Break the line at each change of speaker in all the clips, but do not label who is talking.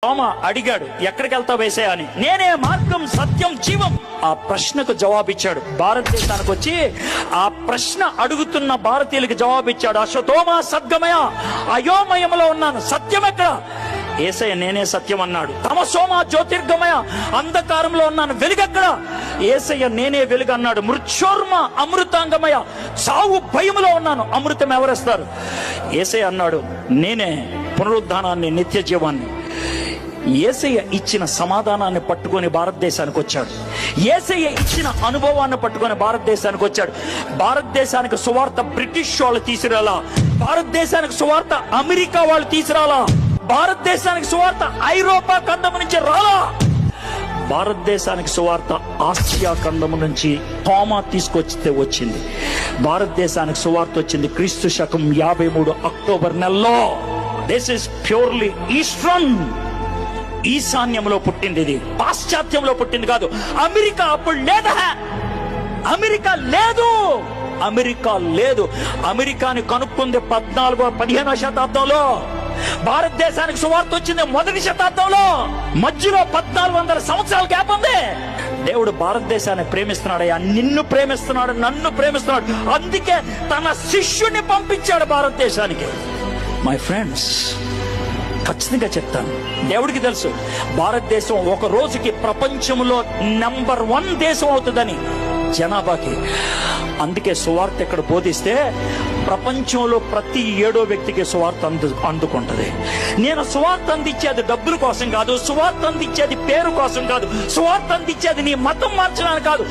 తోమ అడిగాడు, ఎక్కడికి వెళ్తావు యేసయ్యా అని. నేనే మార్గం, సత్యం, జీవం. ఆ ప్రశ్నకు జవాబిచ్చాడు. భారతదేశానికి వచ్చి ఆ ప్రశ్న అడుగుతున్న భారతీయులకి జవాబిచ్చాడు. అశ్వతోమ సద్గమయ, అయోమయంలో ఉన్నాను, సత్యం ఎక్కడ? యేసయ్య నేనే సత్యం అన్నాడు. తమసోమ జ్యోతిర్గమయ, అంధకారంలో ఉన్నాను, వెలుగెక్కడ? యేసయ్య నేనే వెలుగు అన్నాడు. మృత్యోర్మ అమృతాంగమయ, చావు భయములో ఉన్నాను, అమృతం ఎవరేస్తారు? యేసయ్య అన్నాడు, నేనే పునరుద్ధానాన్ని, నిత్య జీవాన్ని. యేసయ్య ఇచ్చిన సమాధానాన్ని పట్టుకొని భారతదేశానికి వచ్చాడు. యేసయ్య ఇచ్చిన అనుభవాన్ని పట్టుకొని భారతదేశానికి వచ్చాడు. భారతదేశానికి సువార్త బ్రిటిష్ వాళ్ళు తీసుకురాలా, భారతదేశానికి సువార్త అమెరికా వాళ్ళు తీసుకురాలా, భారతదేశానికి సువార్త ఐరోపా ఖండము నుంచి రాలా, భారతదేశానికి సువార్త ఆసియా ఖండము నుంచి తోమా తీసుకొచ్చితే వచ్చింది. భారతదేశానికి సువార్త వచ్చింది క్రీస్తు శకం 53 అక్టోబర్ నెలలో. దిస్ ఇస్ ప్యూర్లీ ఈస్టర్న్, ఈశాన్యంలో పుట్టింది. ఇది పాశ్చాత్యంలో పుట్టింది కాదు. అమెరికా అప్పుడు లేదా, అమెరికా లేదు, అమెరికా లేదు. అమెరికాని కనుక్కుంది 15వ శతాబ్దంలో. భారతదేశానికి సువార్త వచ్చింది 1వ శతాబ్దంలో. మధ్యలో 1400 సంవత్సరాల గ్యాప్ ఉంది. దేవుడు భారతదేశాన్ని ప్రేమిస్తున్నాడయ్యా, నిన్ను ప్రేమిస్తున్నాడు, నన్ను ప్రేమిస్తున్నాడు. అందుకే తన శిష్యుని పంపించాడు భారతదేశానికి. మై ఫ్రెండ్స్, ఖచ్చితంగా చెప్తాను, దేవుడికి తెలుసు భారతదేశం ఒక రోజుకి ప్రపంచంలో నెంబర్ 1 దేశం అవుతుందని జనాభాకి. అందుకే సువార్త ఇక్కడ బోధిస్తే ప్రపంచంలో ప్రతి 7వ వ్యక్తికి సువార్త అందుకుంటది. నేను సువార్త అందించేది డబ్బుల కోసం కాదు, సువార్త అందించేది పేరు కోసం కాదు, సువార్త అందించేది నీ మతం మార్చడానికి కాదు,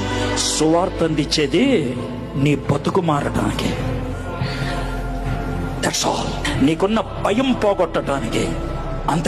సువార్త అందించేది నీ బతుకు మారడానికి. That's all. నీకున్న భయం పోగొట్టడానికి. అంత